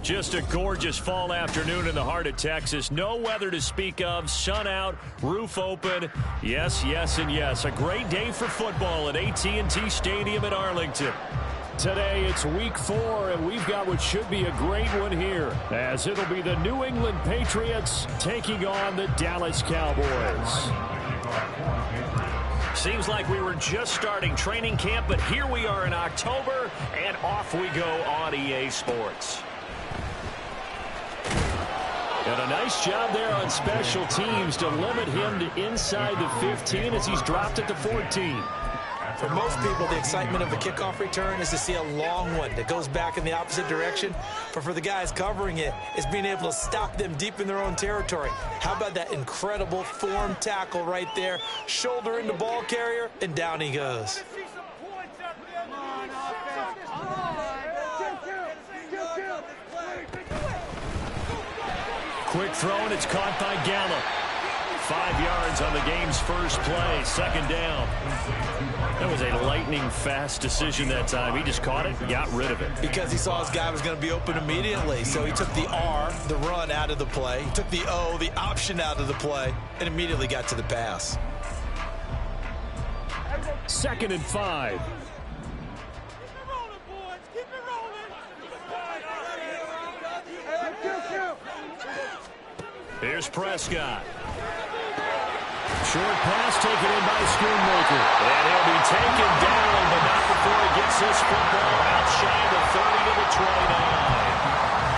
Just a gorgeous fall afternoon in the heart of Texas. No weather to speak of. Sun out, roof open. Yes, yes, and yes. A great day for football at AT&T Stadium in Arlington. Today it's week 4, and we've got what should be a great one here, as it'll be the New England Patriots taking on the Dallas Cowboys. Seems like we were just starting training camp, but here we are in October, and off we go on EA Sports. And a nice job there on special teams to limit him to inside the 15 as he's dropped it to 14. For most people, the excitement of a kickoff return is to see a long one that goes back in the opposite direction. But for the guys covering it, it's being able to stop them deep in their own territory. How about that incredible form tackle right there? Shoulder in the ball carrier, and down he goes. Quick throw, and it's caught by Gallup. 5 yards on the game's first play, second down. That was a lightning-fast decision that time. He just caught it and got rid of it. Because he saw his guy was going to be open immediately. So he took the R, the run, out of the play. He took the O, the option, out of the play, and immediately got to the pass. 2nd and 5. Here's Prescott. Short pass taken in by Schoonmaker. And he'll be taken down, but not before he gets this football out shy of the 30 to the 29.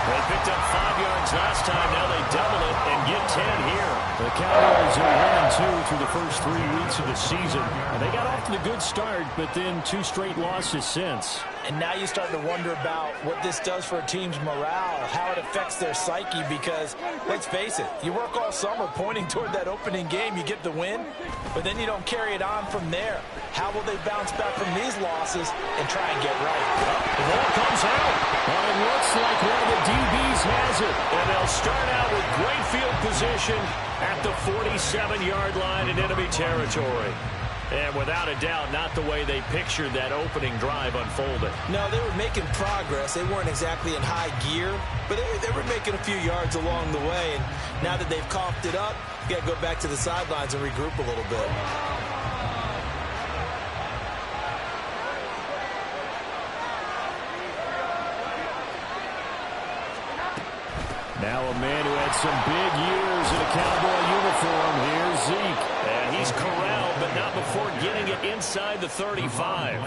They picked up 5 yards last time. Now they double it and get 10 here. The Cowboys are 1-2 through the first 3 weeks of the season. And they got off to a good start, but then 2 straight losses since. And now you start to wonder about what this does for a team's morale, how it affects their psyche, because, let's face it, you work all summer pointing toward that opening game, you get the win, but then you don't carry it on from there. How will they bounce back from these losses and try and get right? The ball comes out, but it looks like one of the DBs has it. And they'll start out with great field position at the 47-yard line in enemy territory. And without a doubt, not the way they pictured that opening drive unfolded. No, they were making progress. They weren't exactly in high gear, but they were making a few yards along the way. And now that they've coughed it up, you got to go back to the sidelines and regroup a little bit. Now a man who had some big years in a Cowboy uniform. Here's Zeke. And he's corralled, but not before getting it inside the 35.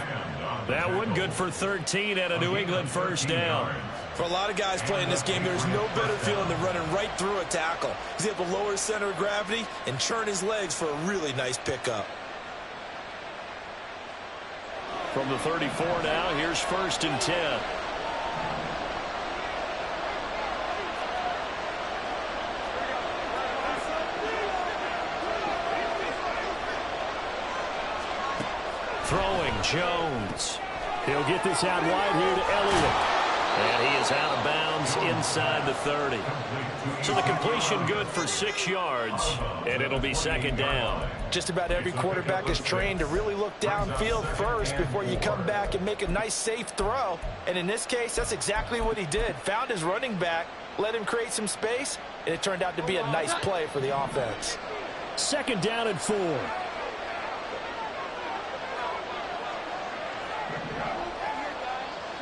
That one good for 13 and a New England first down. For a lot of guys playing this game, there's no better feeling than running right through a tackle. He's able to lower his center of gravity and churn his legs for a really nice pickup. From the 34 now, here's 1st and 10. Throwing, Jones. He'll get this out wide here to Elliott. And he is out of bounds inside the 30. So the completion good for 6 yards, and it'll be 2nd down. Just about every quarterback is trained to really look downfield first before you come back and make a nice, safe throw. And in this case, that's exactly what he did. Found his running back, let him create some space, and it turned out to be a nice play for the offense. 2nd down and 4.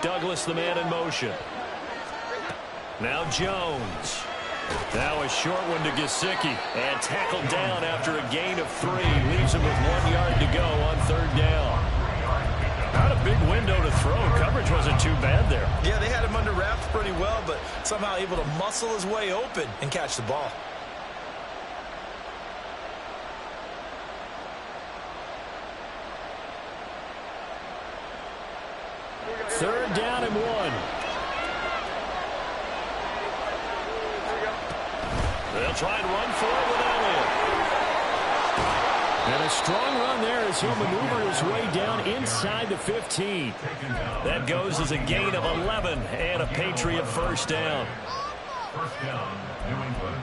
Douglas, the man in motion. Now Jones. Now a short one to Gesicki. And tackled down after a gain of 3. Leaves him with 1 yard to go on 3rd down. Not a big window to throw. Coverage wasn't too bad there. Yeah, they had him under wraps pretty well, but somehow able to muscle his way open and catch the ball. Third down and 1. They'll try and run for it with Elliott. And a strong run there as he'll maneuver his way down inside the 15. That goes as a gain of 11 and a Patriot first down. First down, New England.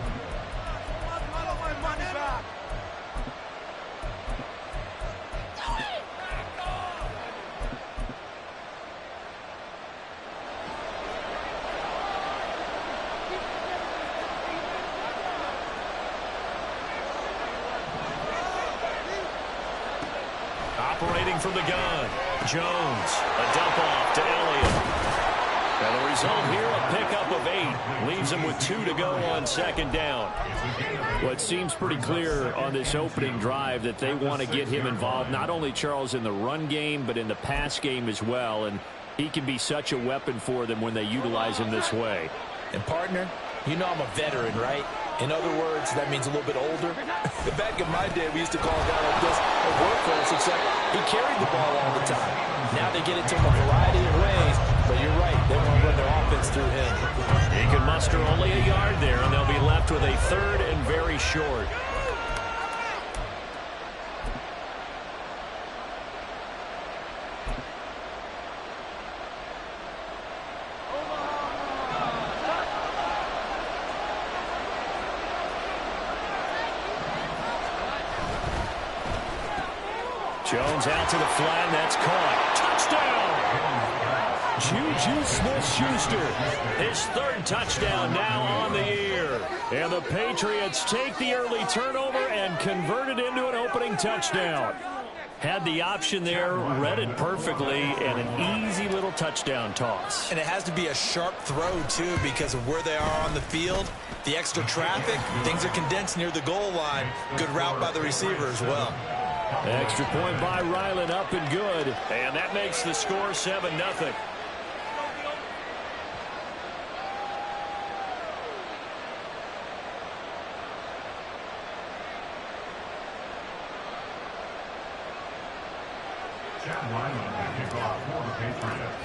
Separating from the gun. Jones, a dump off to Elliott. And the result here, a pickup of 8. Leaves him with 2 to go on second down. Well, it seems pretty clear on this opening drive that they want to get him involved, not only, Charles, in the run game, but in the pass game as well. And he can be such a weapon for them when they utilize him this way. And, partner, you know I'm a veteran, right? In other words, that means a little bit older. Back in my day, we used to call a guy like this a workhorse, except he carried the ball all the time. Now they get it to him a variety of ways, but you're right, they want to run their offense through him. He can muster only a yard there, and they'll be left with a 3rd and very short. Jones out to the flat, and that's caught. Touchdown! Juju Smith-Schuster, his 3rd touchdown now on the year. And the Patriots take the early turnover and convert it into an opening touchdown. Had the option there, read it perfectly, and an easy little touchdown toss. And it has to be a sharp throw, too, because of where they are on the field. The extra traffic, things are condensed near the goal line. Good route by the receiver as well. Extra point by Ryland, up and good. And that makes the score 7-0.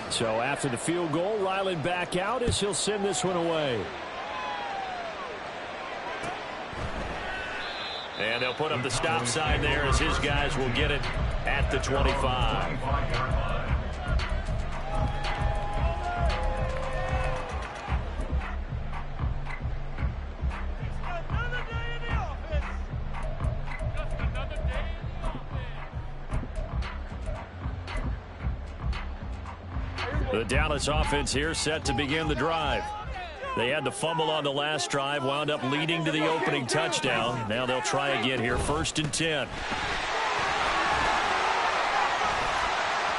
So after the field goal, Ryland back out as he'll send this one away. And they'll put up the stop sign there as his guys will get it at the 25. The Dallas offense here set to begin the drive. They had the fumble on the last drive, wound up leading to the opening touchdown. Now they'll try again here, 1st and 10.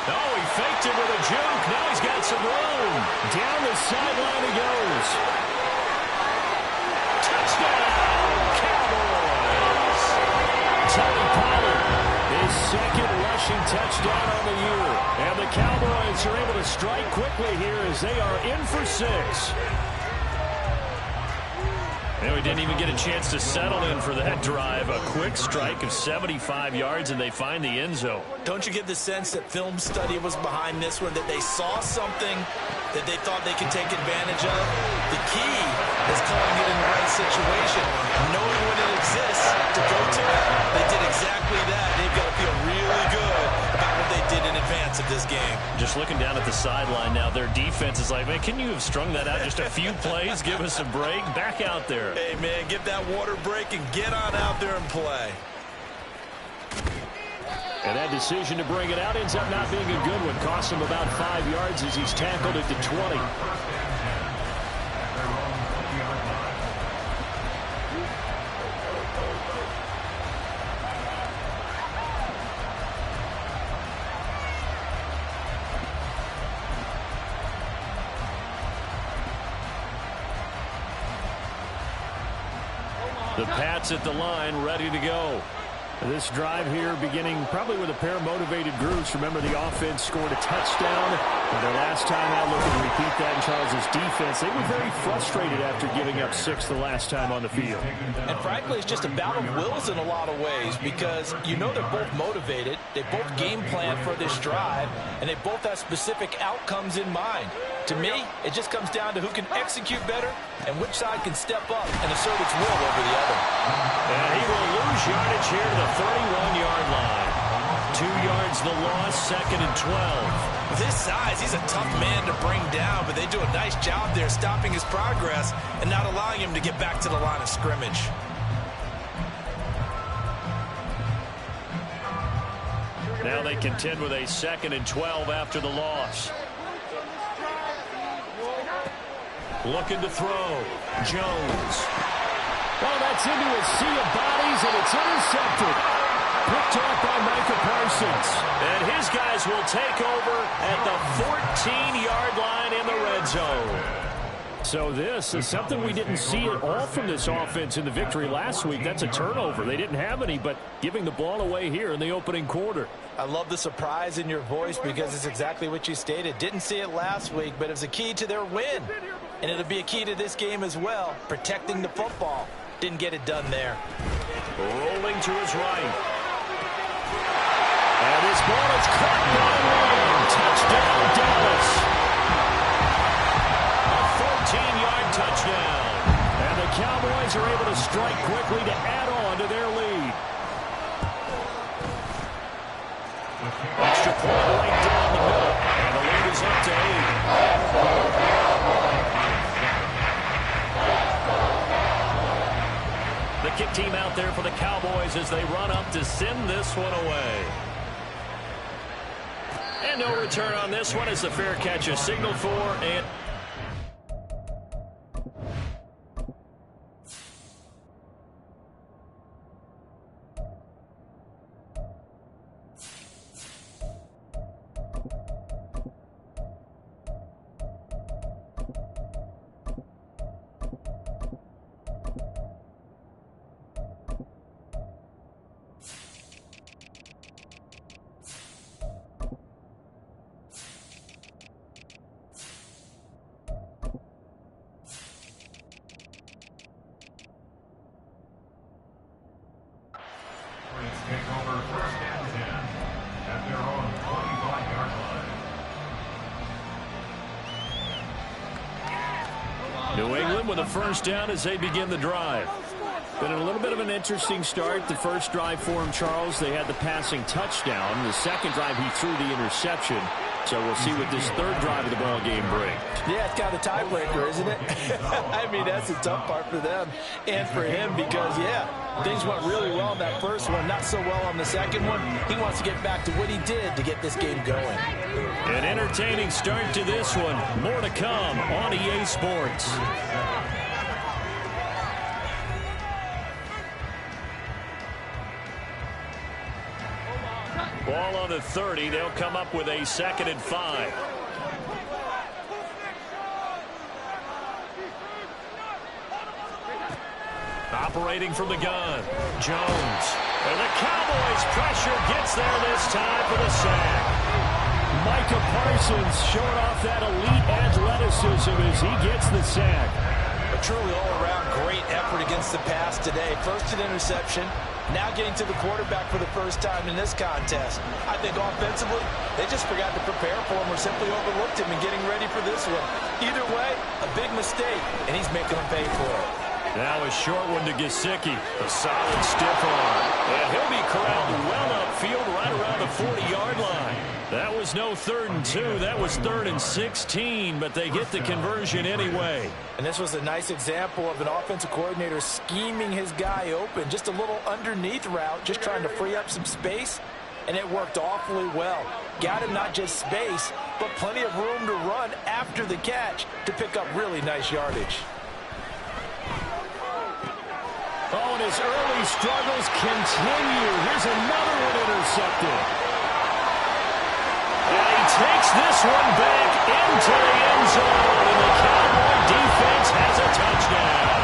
Oh, he faked it with a juke. Now he's got some room. Down the sideline he goes. Touchdown, Cowboys. Tony Pollard, his 2nd rushing touchdown on the year. And the Cowboys are able to strike quickly here as they are in for 6. And we didn't even get a chance to settle in for that drive. A quick strike of 75 yards, and they find the end zone. Don't you get the sense that film study was behind this one, that they saw something that they thought they could take advantage of? The key is calling it in the right situation, knowing when it exists to go to it. They did exactly that. They've got to feel really good about what they did in advance of this game. Just looking down at the sideline now, their defense is like, man, can you have strung that out just a few plays? Give us a break. Back out there. Hey, man, give that water break and get on out there and play. And that decision to bring it out ends up not being a good one. Cost him about 5 yards as he's tackled at the 20. The Pats at the line, ready to go. This drive here beginning probably with a pair of motivated groups. Remember, the offense scored a touchdown. And their last time out, looking to repeat that in Charles's defense. They were very frustrated after giving up 6 the last time on the field. And frankly, it's just a battle of wills in a lot of ways, because you know they're both motivated. They both game plan for this drive, and they both have specific outcomes in mind. To me, it just comes down to who can execute better and which side can step up and assert its will over the other. And he will lose yardage here to the 31-yard line. 2 yards the loss, 2nd and 12. With his size, he's a tough man to bring down, but they do a nice job there stopping his progress and not allowing him to get back to the line of scrimmage. Now they contend with a 2nd and 12 after the loss. Looking to throw. Jones. Oh, that's into a sea of bodies, and it's intercepted. picked off by Micah Parsons. And his guys will take over at the 14-yard line in the red zone. So this is something we didn't see at all from this offense in the victory last week. That's a turnover. They didn't have any, but giving the ball away here in the opening quarter. I love the surprise in your voice because it's exactly what you stated. Didn't see it last week, but it was a key to their win. And it'll be a key to this game as well, protecting the football. Didn't get it done there. Rolling to his right. And his ball is caught by Long. Touchdown, Dallas. A 14-yard touchdown. And the Cowboys are able to strike quickly to add on to their lead. Extra point right down the middle. And the lead is up to 8. The kick team out there for the Cowboys as they run up to send this one away. And no return on this one as the fair catch is signaled for. And Take over first and 10 at their own 25-yard line. New England with a first down as they begin the drive. Been a little bit of an interesting start. The first drive for him, Charles, they had the passing touchdown. The second drive, he threw the interception. So we'll see what this third drive of the ball game brings. Yeah, it's kind of a tiebreaker, isn't it? I mean, that's the tough part for them and for him because, yeah, things went really well in that first one, not so well on the second one. He wants to get back to what he did to get this game going. An entertaining start to this one. More to come on EA Sports. Ball on the 30. They'll come up with a 2nd and 5. Operating from the gun, Jones. And the Cowboys' pressure gets there this time for the sack. Micah Parsons showing off that elite athleticism as he gets the sack. A truly all-around great effort against the pass today. First an interception, now getting to the quarterback for the first time in this contest. I think offensively, they just forgot to prepare for him or simply overlooked him in getting ready for this one. Either way, a big mistake, and he's making them pay for it. Now a short one to Gesicki. A solid stiff arm. And he'll be corralled well upfield right around the 40-yard line. That was no 3rd and 2. That was 3rd and 16, but they get the conversion anyway. And this was a nice example of an offensive coordinator scheming his guy open. Just a little underneath route, just trying to free up some space, and it worked awfully well. Got him not just space, but plenty of room to run after the catch to pick up really nice yardage. Oh, and his early struggles continue. Here's another one intercepted. And he takes this one back into the end zone, and the Cowboy defense has a touchdown.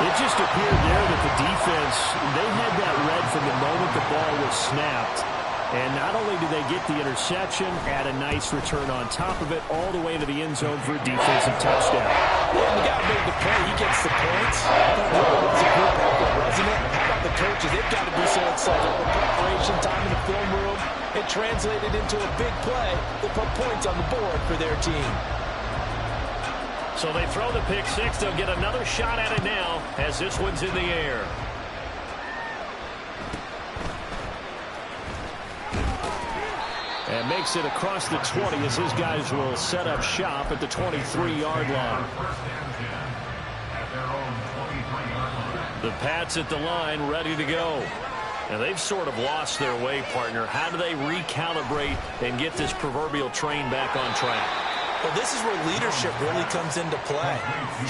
It just appeared there that the defense, they had that read from the moment the ball was snapped. And not only did they get the interception, add a nice return on top of it, all the way to the end zone for a defensive touchdown. Well, the guy made the play. He gets the points. That was a good effort, wasn't it? How about the coaches? They've got to be so excited. The preparation time in the film room, it translated into a big play that put points on the board for their team. So they throw the pick six. They'll get another shot at it now as this one's in the air. And makes it across the 20 as his guys will set up shop at the 23-yard line. The Pats at the line ready to go. And they've sort of lost their way, partner. How do they recalibrate and get this proverbial train back on track? Well, this is where leadership really comes into play.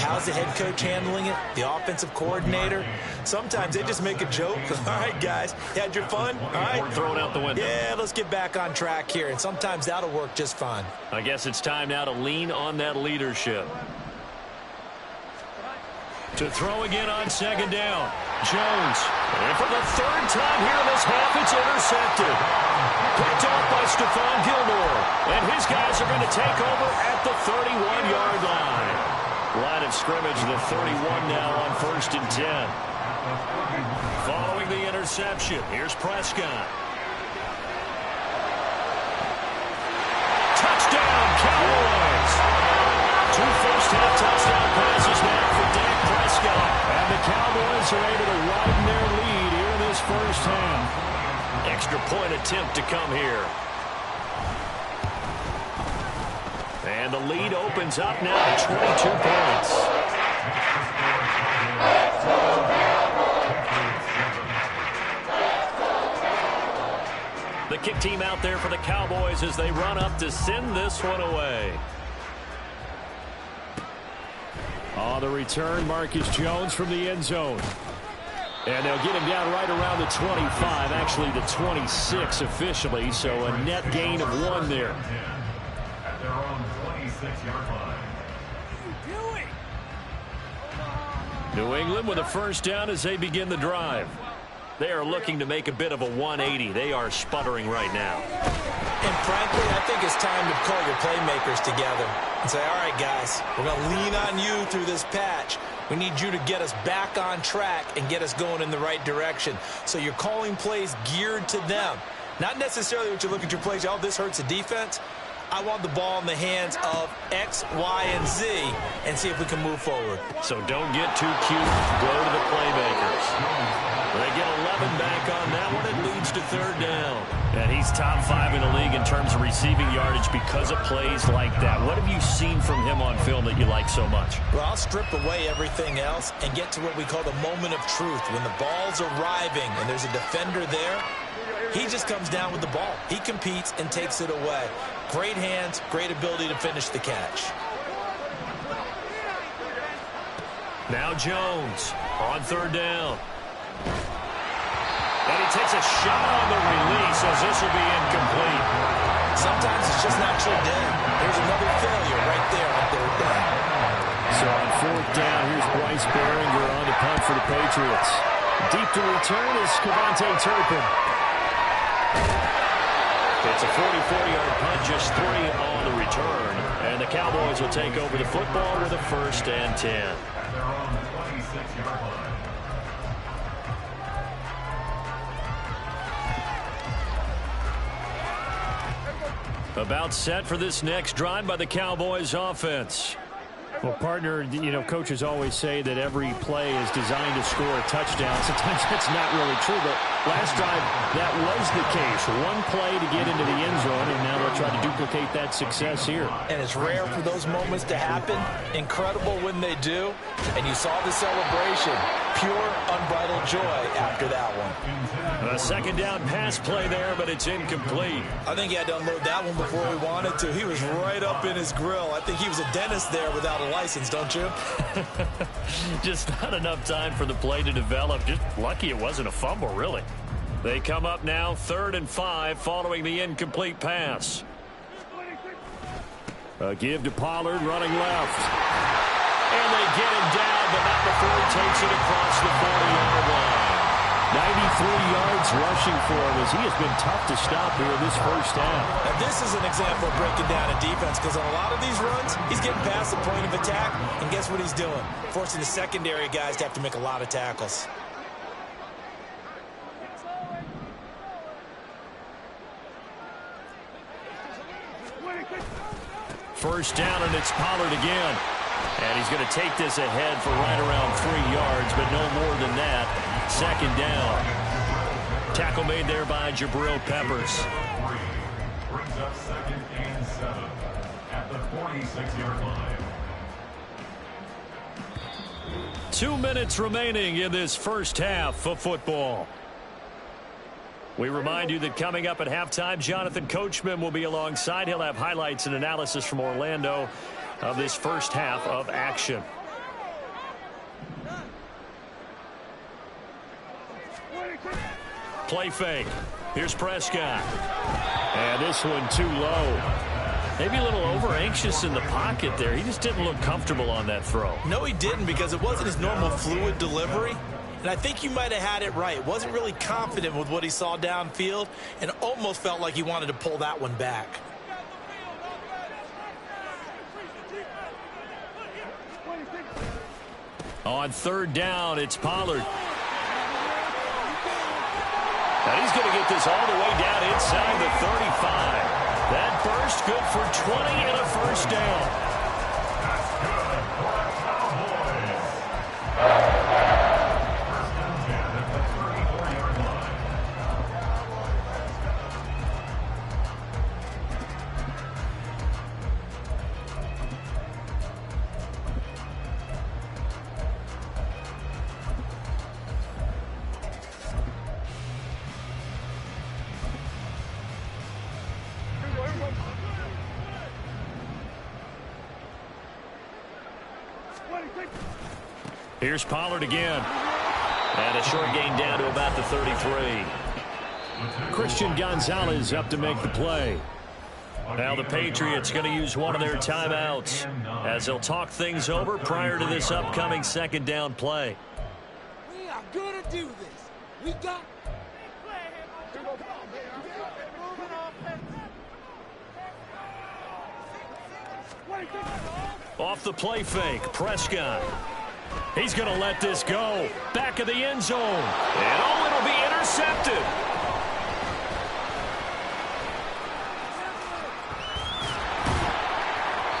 How's the head coach handling it? The offensive coordinator? Sometimes they just make a joke. All right, guys, you had your fun? All right. Or throw it out the window. Yeah, let's get back on track here, and sometimes that'll work just fine. I guess it's time now to lean on that leadership. To throw again on second down. Jones. And for the third time here in this half, it's intercepted. Picked off by Stephon Gilmore. And his guys are going to take over at the 31-yard line. Line of scrimmage, the 31 now on 1st and 10. Following the interception, here's Prescott. Touchdown, Cowboys! 2 first-half touchdown passes now for Dak Prescott. And the Cowboys are able to widen their lead here in this first half. Extra point attempt to come here. And the lead opens up now to 22 points. The kick team out there for the Cowboys as they run up to send this one away. On the return, Marcus Jones from the end zone. And they'll get him down right around the 25, actually the 26 officially, so a net gain of 1 there. At their own 26-yard line. New England with a first down as they begin the drive. They are looking to make a bit of a 180. They are sputtering right now. And frankly, I think it's time to call your playmakers together and say, all right, guys, we're going to lean on you through this patch. We need you to get us back on track and get us going in the right direction. So you're calling plays geared to them. Not necessarily what you look at your plays, oh, this hurts the defense. I want the ball in the hands of X, Y, and Z and see if we can move forward. So don't get too cute. Go to the playmakers. They get 11 back on that one. It leads to 3rd down. And he's top 5 in the league in terms of receiving yardage because of plays like that. What have you seen from him on film that you like so much? Well, I'll strip away everything else and get to what we call the moment of truth. When the ball's arriving and there's a defender there, he just comes down with the ball. He competes and takes it away. Great hands, great ability to finish the catch. Now Jones on 3rd down. And he takes a shot on the release as this will be incomplete. Sometimes it's just not your day. There's another failure right there on 3rd down. So on 4th down, here's Bryce Baringer on the punt for the Patriots. Deep to return is Cavante Turpin. It's a 44-yard punt, just 3 on the return. And the Cowboys will take over the football with a 1st and 10. At their own 26-yard line. About set for this next drive by the Cowboys offense. Well, partner, you know, coaches always say that every play is designed to score a touchdown. Sometimes that's not really true, but last drive, that was the case. 1 play to get into the end zone, and now they'll try to duplicate that success here. And it's rare for those moments to happen. Incredible when they do. And you saw the celebration. Pure, unbridled joy after that one. A 2nd down pass play there, but it's incomplete. I think he had to unload that one before he wanted to. He was right up in his grill. I think he was a dentist there without a license, don't you? Just not enough time for the play to develop. Just lucky it wasn't a fumble, really. They come up now 3rd and 5 following the incomplete pass. A give to Pollard running left. And they get him down, but not before he takes it across the 40-yard line. 93 yards rushing for him as he has been tough to stop here this first half. Now this is an example of breaking down a defense because on a lot of these runs, he's getting past the point of attack, and guess what he's doing? Forcing the secondary guys to have to make a lot of tackles. First down, and it's Pollard again. And he's going to take this ahead for right around 3 yards, but no more than that. 2nd down. Tackle made there by Jabril Peppers. Brings up 2nd and 7 at the 46-yard line. 2 minutes remaining in this first half of football. We remind you that coming up at halftime, Jonathan Coachman will be alongside. He'll have highlights and analysis from Orlando of this first half of action. Play fake. Here's Prescott. And this one too low. Maybe a little over-anxious in the pocket there. He just didn't look comfortable on that throw. No, he didn't, because it wasn't his normal fluid delivery. And I think you might have had it right. Wasn't really confident with what he saw downfield and almost felt like he wanted to pull that one back. On third down, it's Pollard. And he's going to get this all the way down inside the 35. That burst good for 20 and a first down. That's good for the Cowboys. First and 10 at the 34-yard line. Here's Pollard again. And a short gain down to about the 33. Christian Gonzalez up to make the play. Now the Patriots going to use one of their timeouts as they'll talk things over prior to this upcoming second down play. We are going to do this. We got... Off the play fake, Prescott. He's going to let this go. Back of the end zone. And oh, it'll be intercepted.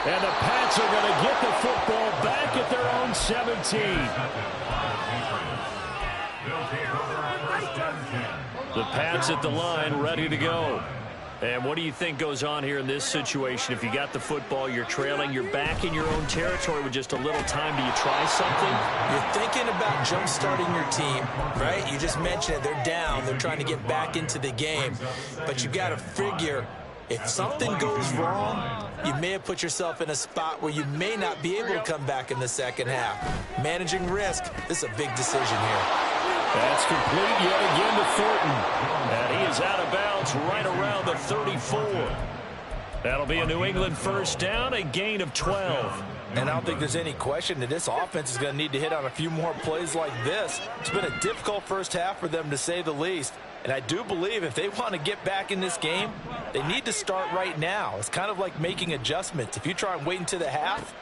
And the Pats are going to get the football back at their own 17. The Pats at the line, ready to go. And what do you think goes on here in this situation? If you got the football, you're trailing, you're back in your own territory with just a little time. Do you try something? You're thinking about jump-starting your team, right? You just mentioned it. They're down. They're trying to get back into the game. But you got to figure, if something goes wrong, you may have put yourself in a spot where you may not be able to come back in the second half. Managing risk, this is a big decision here. That's complete yet again to Thornton. And he is out of bounds right around the 34. That'll be a New England first down, a gain of 12. And I don't think there's any question that this offense is going to need to hit on a few more plays like this. It's been a difficult first half for them, to say the least. And I do believe if they want to get back in this game, they need to start right now. It's kind of like making adjustments. If you try and wait until the half,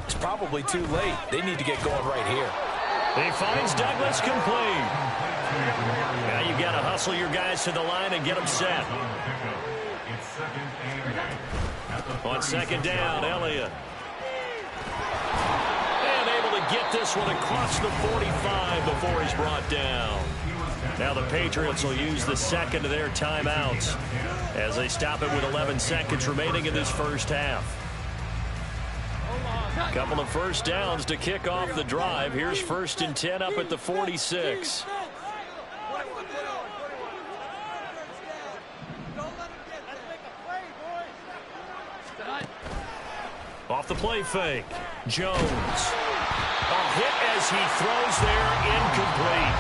it's probably too late. They need to get going right here. He finds Douglas complete. Now you've got to hustle your guys to the line and get them set. On second down, Elliott. And able to get this one across the 45 before he's brought down. Now the Patriots will use the second of their timeouts as they stop it with 11 seconds remaining in this first half. Couple of first downs to kick off the drive. Here's first and 10 up at the 46. Off the play fake, Jones. A hit as he throws there, incomplete.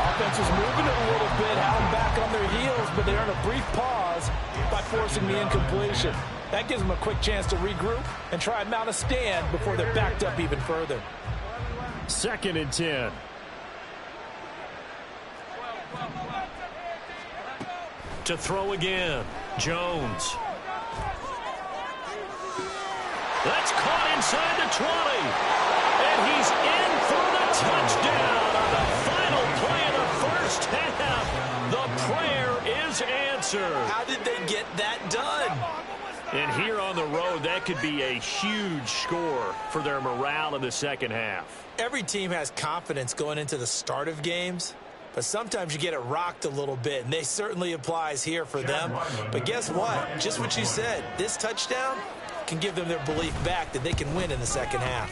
Offense is moving it a little bit, had them back on their heels, but they earn a brief pause by forcing the incompletion. That gives them a quick chance to regroup and try and mount a stand before they're backed up even further. Second and 10. To throw again, Jones. That's caught inside the 20. And he's in for the touchdown on the final play of the first half. The prayer is answered. How did they get that done? And here on the road, that could be a huge score for their morale in the second half. Every team has confidence going into the start of games, but sometimes you get it rocked a little bit, and this certainly applies here for them. But guess what? Just what you said, this touchdown can give them their belief back that they can win in the second half.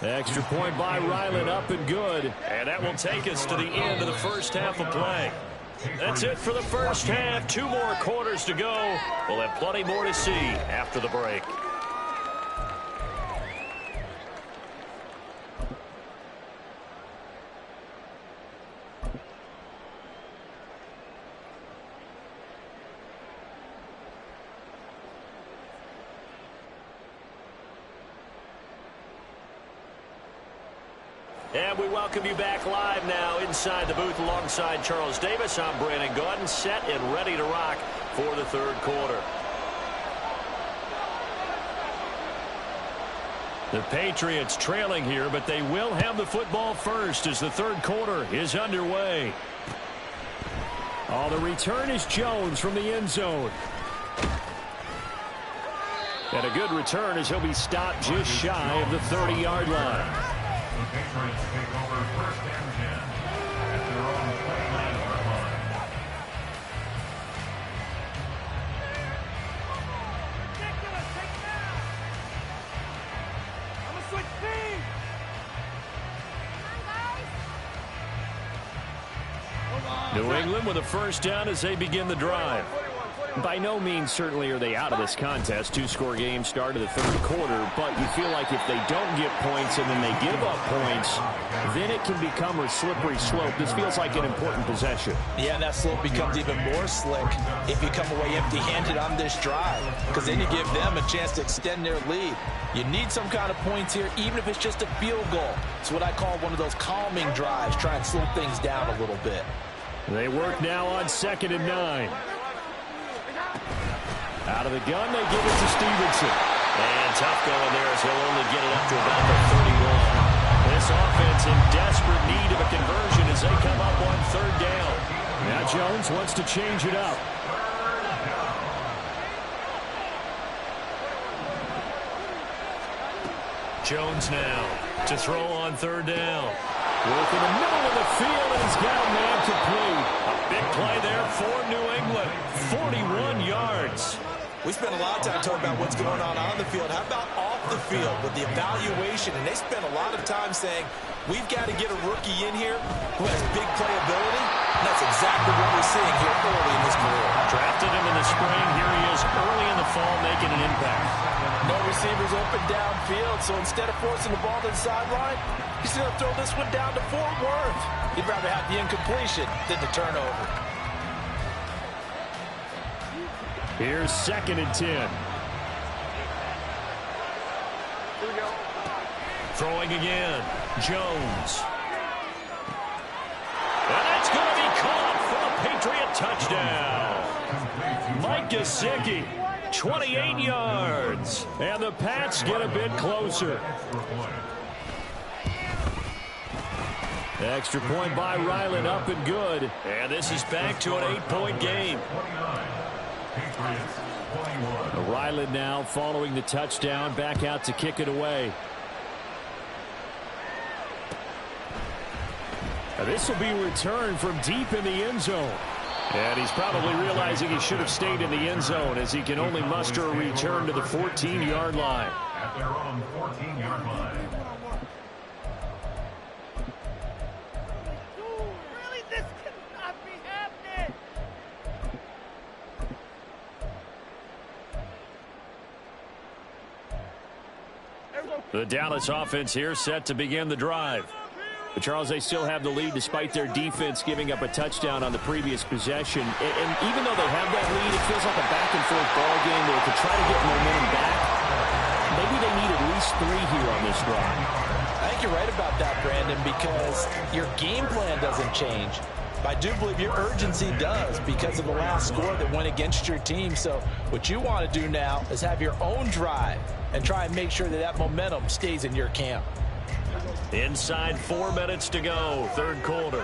Extra point by Ryland, up and good. And that will take us to the end of the first half of play. That's it for the first half. 2 more quarters to go. We'll have plenty more to see after the break. And we welcome you back live now inside the booth alongside Charles Davis. I'm Brandon Gaudin, set and ready to rock for the third quarter. The Patriots trailing here, but they will have the football first as the third quarter is underway. Oh, the return is Jones from the end zone. And a good return as he'll be stopped just shy of the 30-yard line. The Patriots take over first and 10 at their own 29-yard line. Ridiculous. Take it out. I'm going to switch teams. New England with a first down as they begin the drive. By no means certainly are they out of this contest. 2-score game start of the third quarter, but you feel like if they don't get points and then they give up points, then it can become a slippery slope. This feels like an important possession. Yeah, and that slope becomes even more slick if you come away empty-handed on this drive, because then you give them a chance to extend their lead. You need some kind of points here, even if it's just a field goal. It's what I call one of those calming drives, try and slow things down a little bit. They work now on 2nd and 9. Out of the gun, they give it to Stevenson. And tough going there as he'll only get it up to about the 31. This offense in desperate need of a conversion as they come up on 3rd down. Now Jones wants to change it up. Jones now to throw on 3rd down. Work in the middle of the field, and he's got a man complete. A big play there for New England. 41 yards. We spent a lot of time talking about what's going on the field. How about off the field with the evaluation? And they spent a lot of time saying, we've got to get a rookie in here who has big playability. And that's exactly what we're seeing here early in his career. Drafted him in the spring. Here he is early in the fall making an impact. No receivers open downfield, so instead of forcing the ball to the sideline, he's going to throw this one down to Fort Worth. He'd rather have the incompletion than the turnover. Here's 2nd and 10. Here we go. Throwing again. Jones. And that's going to be caught for a Patriot touchdown. Mike Gesicki, 28 yards. And the Pats get a bit closer. Extra point by Ryland, up and good. And this is back to an 8-point game. Ryland now following the touchdown, back out to kick it away. Now this will be returned from deep in the end zone. And he's probably realizing he should have stayed in the end zone as he can only muster a return to the 14-yard line. At their own 14-yard line. Really, this cannot be happening. The Dallas offense here set to begin the drive. But Charles, they still have the lead despite their defense giving up a touchdown on the previous possession. And even though they have that lead, it feels like a back-and-forth ball game where to try to get momentum back, maybe they need at least 3 here on this drive. I think you're right about that, Brandon, because your game plan doesn't change. I do believe your urgency does because of the last score that went against your team. So what you want to do now is have your own drive and try and make sure that that momentum stays in your camp. Inside 4 minutes to go, third quarter.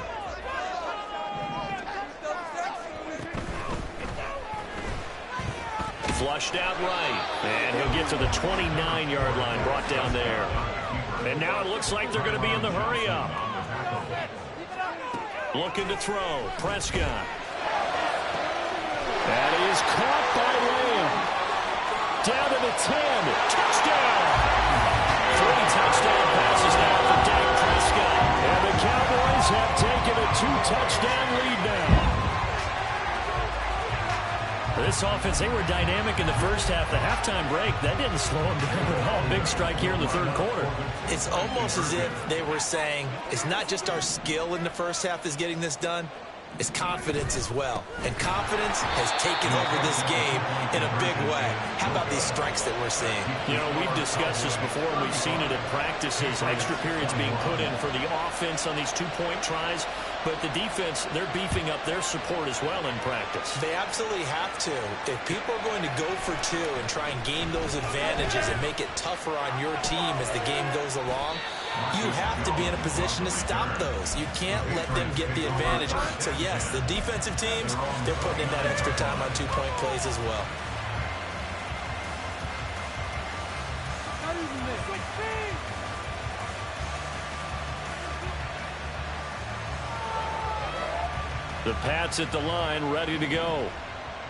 Flushed out right, and he'll get to the 29-yard line, brought down there. And now it looks like they're going to be in the hurry-up. Looking to throw, Prescott. That is caught by Lamb. Down to the 10, touchdown! 3 touchdown passes now for Dak Prescott. And the Cowboys have taken a 2-touchdown lead now. this offense, they were dynamic in the first half. The halftime break, that didn't slow them down at all. Big strike here in the third quarter. It's almost as if they were saying, it's not just our skill in the first half that's getting this done, it's confidence as well. And confidence has taken over this game in a big way. How about these strikes that we're seeing? You know, we've discussed this before, and we've seen it in practices. Extra periods being put in for the offense on these two-point tries. But the defense, they're beefing up their support as well in practice. They absolutely have to. If people are going to go for two and try and gain those advantages and make it tougher on your team as the game goes along, you have to be in a position to stop those. You can't let them get the advantage. So, yes, the defensive teams, they're putting in that extra time on two-point plays as well. The Pats at the line, ready to go.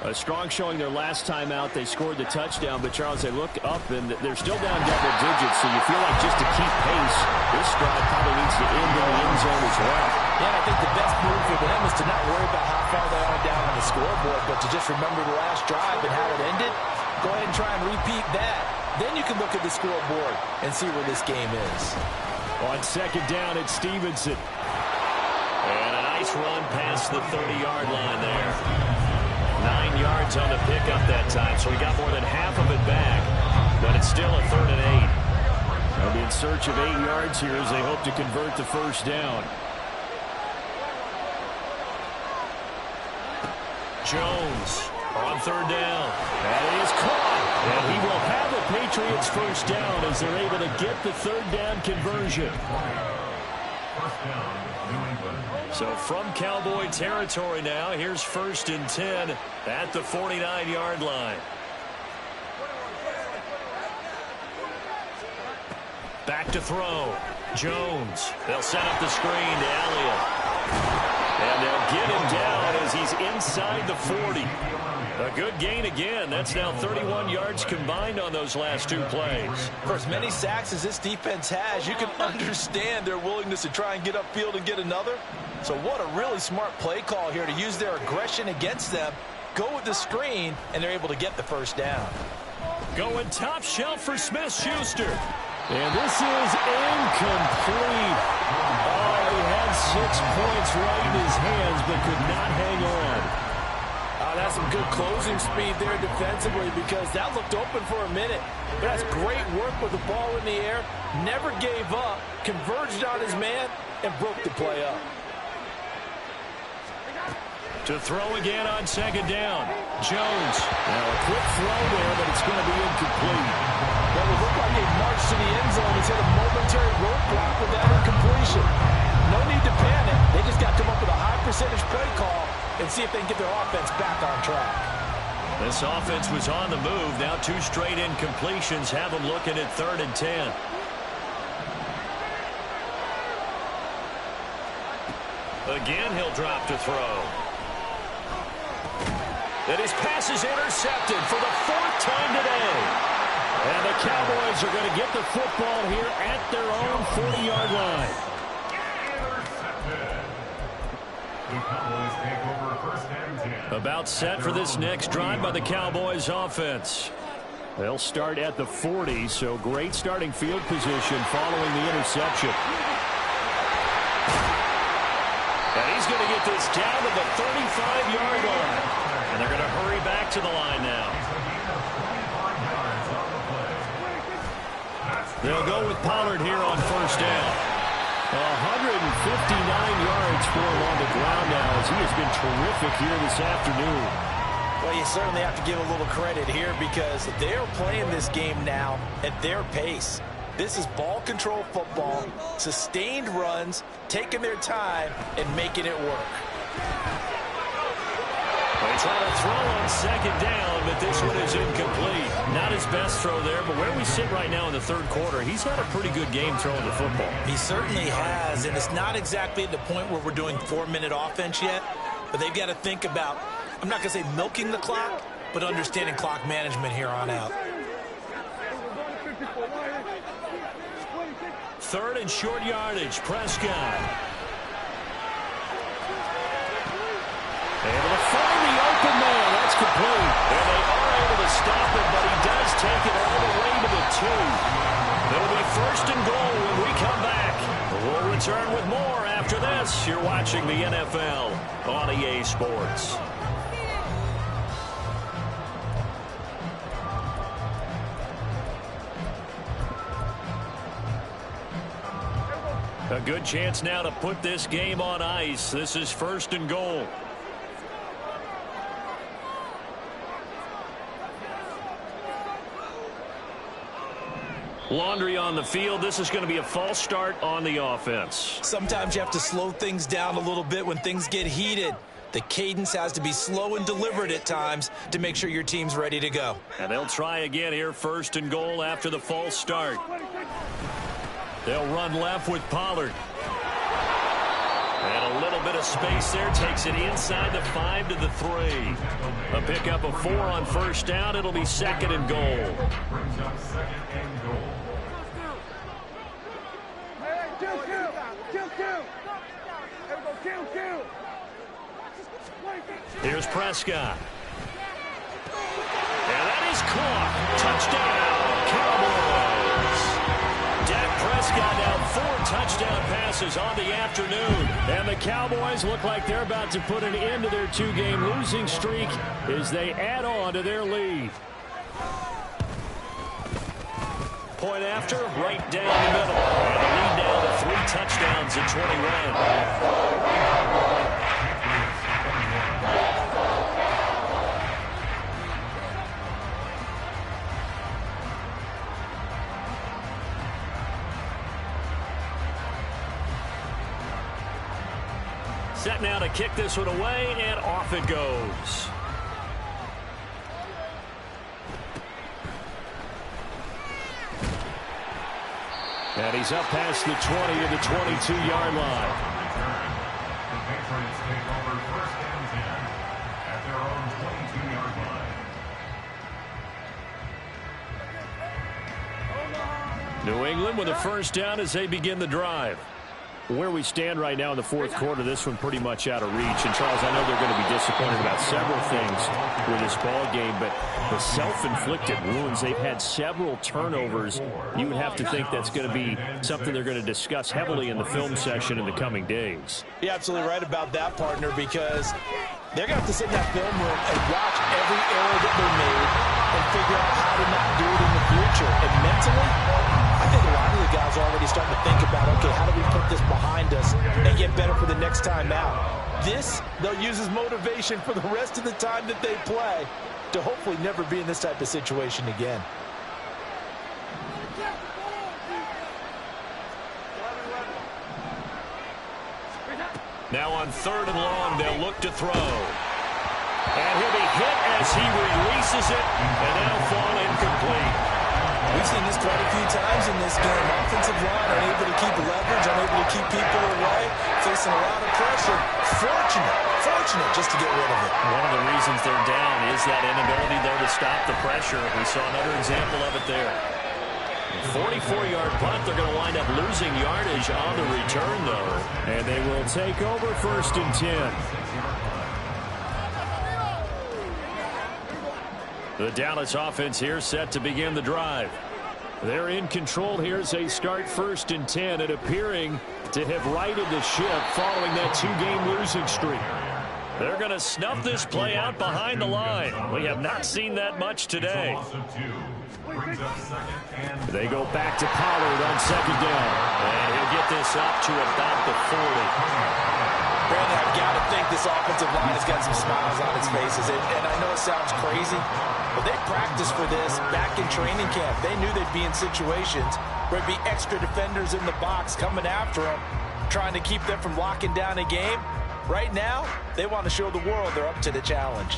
A strong showing their last time out. They scored the touchdown, but, Charles, they look up, and they're still down double digits, so you feel like just to keep pace, this drive probably needs to end in the end zone as well. Yeah, I think the best move for them is to not worry about how far they are down on the scoreboard, but to just remember the last drive and how it ended. Go ahead and try and repeat that. Then you can look at the scoreboard and see where this game is. On second down, it's Stevenson. And a nice run past the 30-yard line there. 9 yards on the pickup that time, so he got more than half of it back, but it's still a 3rd and 8. They'll be in search of 8 yards here as they hope to convert the first down. Jones on 3rd down. That is caught. And he will have the Patriots first down as they're able to get the 3rd down conversion. First down, New England. So from Cowboy territory now, here's 1st and 10 at the 49-yard line. Back to throw. Jones. They'll set up the screen to Elliott. And they'll get him down as he's inside the 40. A good gain again. That's now 31 yards combined on those last 2 plays. For as many sacks as this defense has, you can understand their willingness to try and get upfield and get another. So what a really smart play call here to use their aggression against them, go with the screen, and they're able to get the first down. Going top shelf for Smith-Schuster. And this is incomplete. Oh, he had 6 points right in his hands, but could not hang on. That's some good closing speed there defensively because that looked open for a minute. But that's great work with the ball in the air. Never gave up, converged on his man, and broke the play up. To throw again on 2nd down. Jones. Now a quick throw there, but it's going to be incomplete. Well, it looked like they marched to the end zone. He's hit a momentary roadblock with that incompletion. No need to panic. They just got to come up with a high percentage play call and see if they can get their offense back on track. This offense was on the move. Now 2 straight incompletions have them looking at 3rd and 10. Again, he'll drop to throw. And his pass is intercepted for the 4th time today. And the Cowboys are going to get the football here at their own 40-yard line. The Cowboys take over 1st and 10. About set for this next drive by the Cowboys offense. They'll start at the 40, so great starting field position following the interception. And he's going to get this down to the 35-yard line. And they're going to hurry back to the line now. They'll go with Pollard here on 1st down. 159 yards for him on the ground now as he has been terrific here this afternoon. Well, you certainly have to give a little credit here because they're playing this game now at their pace. This is ball control football, sustained runs, taking their time, and making it work. They try to throw on 2nd down, but this one is incomplete. Not his best throw there, but where we sit right now in the 3rd quarter, he's had a pretty good game throwing the football. He certainly has, and it's not exactly at the point where we're doing 4-minute offense yet, but they've got to think about, I'm not going to say milking the clock, but understanding clock management here on out. 3rd and short yardage, Prescott. Able to find the open man. That's complete. stop it, but he does take it all the way to the 2. It'll be first and goal when we come back. We'll return with more after this. You're watching the NFL on EA Sports. A good chance now to put this game on ice. This is first and goal. Laundry on the field. This is going to be a false start on the offense. Sometimes you have to slow things down a little bit when things get heated. The cadence has to be slow and deliberate at times to make sure your team's ready to go. And they'll try again here, first and goal after the false start. They'll run left with Pollard. And a little bit of space there. Takes it inside the 5 to the 3. A pickup of 4 on first down. It'll be second and goal. Brings up second and goal. Here's Prescott. And that is caught. Touchdown, Cowboys. Dak Prescott now 4 touchdown passes on the afternoon. And the Cowboys look like they're about to put an end to their 2-game losing streak as they add on to their lead. Point after, right down the middle. And the lead now to 3 touchdowns in 21. Set now to kick this one away, and off it goes. And he's up past the 20 to the 22-yard line. The Patriots take over first and 10 at their own 22-yard line. New England with a first down as they begin the drive. Where we stand right now in the fourth quarter, this one pretty much out of reach. And, Charles, I know they're going to be disappointed about several things with this ball game, but the self-inflicted wounds, they've had several turnovers. You would have to think that's going to be something they're going to discuss heavily in the film session in the coming days. You're absolutely right about that, partner, because they're going to have to sit in that film room and watch every error that they made and figure out how to not do it in the future. And mentally, I think a lot of the guys are already starting to think about, okay, how do we put this behind us and get better for the next time out? This, they'll use as motivation for the rest of the time that they play to hopefully never be in this type of situation again. Now on third and long, they'll look to throw. And he'll be hit as he releases it, and that'll fall incomplete. We've seen this quite a few times in this game. Offensive line unable to keep leverage, unable to keep people away, facing a lot of pressure. Fortunate just to get rid of it. One of the reasons they're down is that inability there to stop the pressure. We saw another example of it there. 44-yard punt. They're going to wind up losing yardage on the return, though. And they will take over first and 10. The Dallas offense here set to begin the drive. They're in control here as they start first and 10 and appearing to have righted the ship following that 2-game losing streak. They're going to snuff this play out behind the line. We have not seen that much today. They go back to Pollard on second down. And he'll get this up to about the 40. Brandon, I've got to think this offensive line has got some smiles on its faces. And I know it sounds crazy, but they practiced for this back in training camp. They knew they'd be in situations where there'd be extra defenders in the box coming after them, trying to keep them from locking down a game. Right now, they want to show the world they're up to the challenge.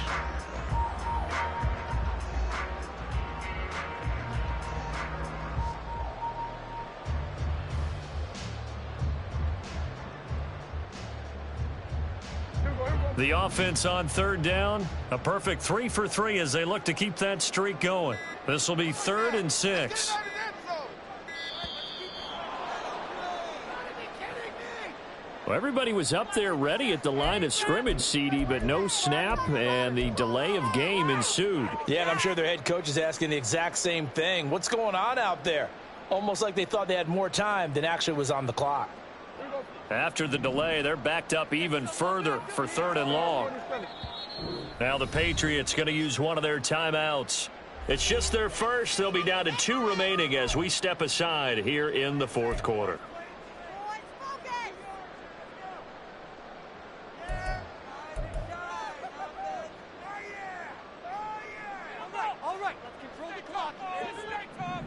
The offense on third down, a perfect 3 for 3 as they look to keep that streak going. This will be 3rd and 6. Well, everybody was up there ready at the line of scrimmage, CD, but no snap, and the delay of game ensued. Yeah, and I'm sure their head coach is asking the exact same thing. What's going on out there? Almost like they thought they had more time than actually was on the clock. After the delay, they're backed up even further for 3rd and long. Now the Patriots going to use one of their timeouts. It's just their first. They'll be down to 2 remaining as we step aside here in the 4th quarter.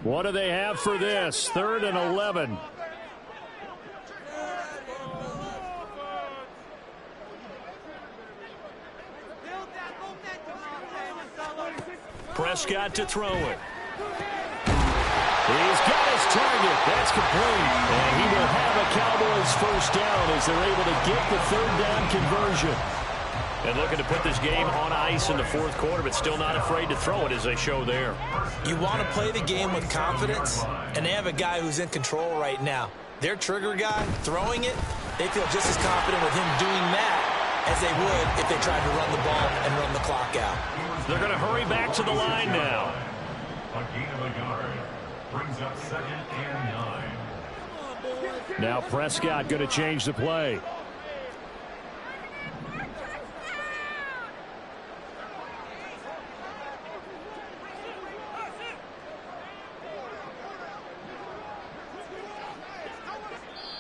What do they have for this? 3rd and 11. Prescott to throw it. He's got his target. That's complete. And he will have a Cowboys first down as they're able to get the 3rd down conversion. And looking to put this game on ice in the 4th quarter, but still not afraid to throw it as they show there. You want to play the game with confidence, and they have a guy who's in control right now. Their trigger guy, throwing it, they feel just as confident with him doing that as they would if they tried to run the ball and run the clock out. They're going to hurry back to the line now. A gain of a yard. Brings up 2nd and 9. Now Prescott going to change the play.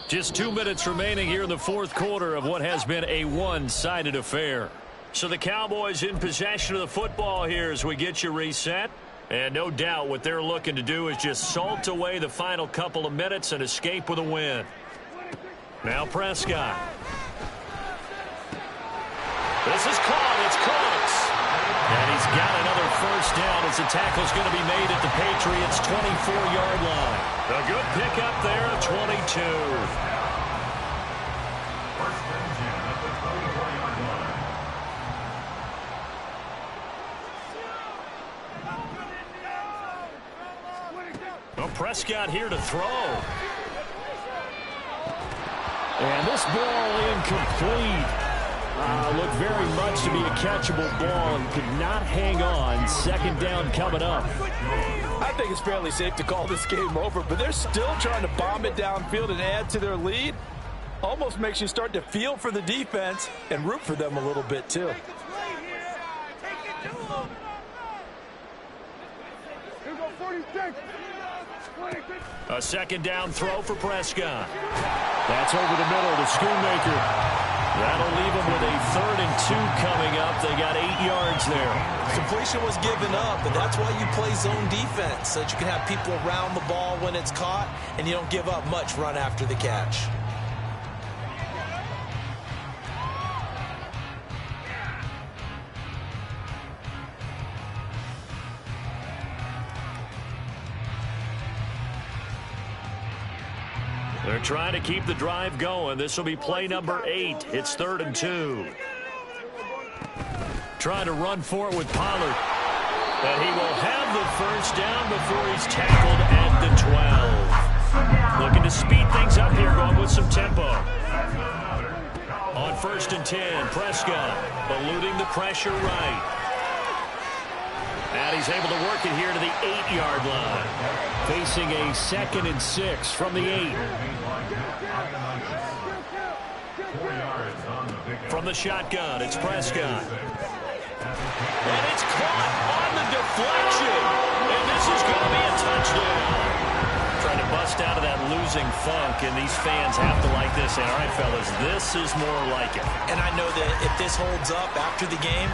Just 2 minutes remaining here in the 4th quarter of what has been a one-sided affair. So the Cowboys in possession of the football here as we get you reset. And no doubt what they're looking to do is just salt away the final couple of minutes and escape with a win. Now Prescott. This is caught. It's close. And he's got another first down as the tackle's going to be made at the Patriots' 24-yard line. A good pickup there of 22. First and 10 at the 24-yard line. Well, Prescott here to throw. And this ball incomplete. Looked very much to be a catchable ball and could not hang on. 2nd down coming up. I think it's fairly safe to call this game over, but they're still trying to bomb it downfield and add to their lead. Almost makes you start to feel for the defense and root for them a little bit too. A 2nd down throw for Prescott. That's over the middle to Schoonmaker. That'll leave them with a 3rd and 2 coming up. They got 8 yards there. Completion was given up, but that's why you play zone defense, so that you can have people around the ball when it's caught, and you don't give up much run after the catch. They're trying to keep the drive going. This will be play number 8. It's 3rd and 2. Trying to run for it with Pollard. And he will have the first down before he's tackled at the 12. Looking to speed things up here, going with some tempo. On 1st and 10, Prescott eluding the pressure right. And he's able to work it here to the 8-yard line. Facing a 2nd and 6 from the 8. From the shotgun, it's Prescott. And it's caught on the deflection. And this is going to be a touchdown. Trying to bust out of that losing funk, and these fans have to like this. And all right, fellas, this is more like it. And I know that if this holds up after the game,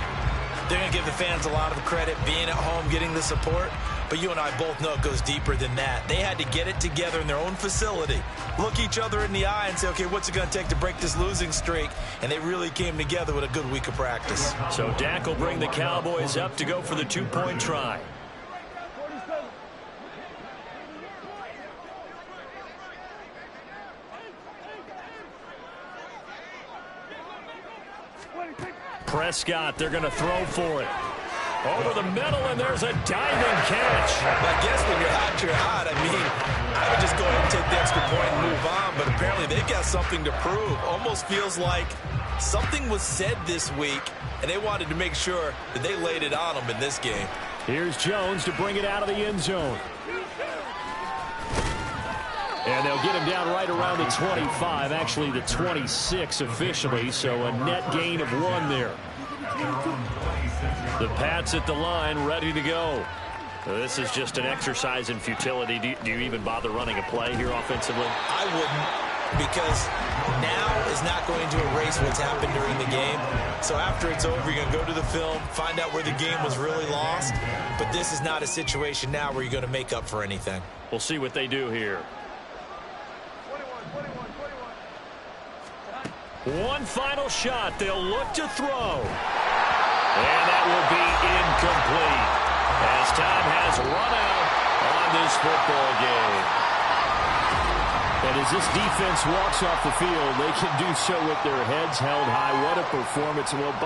they're going to give the fans a lot of credit being at home, getting the support. But you and I both know it goes deeper than that. They had to get it together in their own facility, look each other in the eye and say, okay, what's it going to take to break this losing streak? And they really came together with a good week of practice. So Dak will bring the Cowboys up to go for the 2-point try. Prescott, they're going to throw for it. Over the middle, and there's a diving catch. I guess when you're hot, you're hot. I mean, I would just go ahead and take the extra point and move on, but apparently defensively, they've got something to prove. Almost feels like something was said this week, and they wanted to make sure that they laid it on them in this game. Here's Jones to bring it out of the end zone. And they'll get him down right around the 25, actually the 26 officially, so a net gain of 1 there. The Pats at the line, ready to go. This is just an exercise in futility. Do you even bother running a play here offensively? I wouldn't, because now is not going to erase what's happened during the game. So after it's over, you're going to go to the film, find out where the game was really lost. But this is not a situation now where you're going to make up for anything. We'll see what they do here. One final shot. They'll look to throw. And that will be incomplete as time has run out on this football game. And as this defense walks off the field, they can do so with their heads held high. What a performance. Well,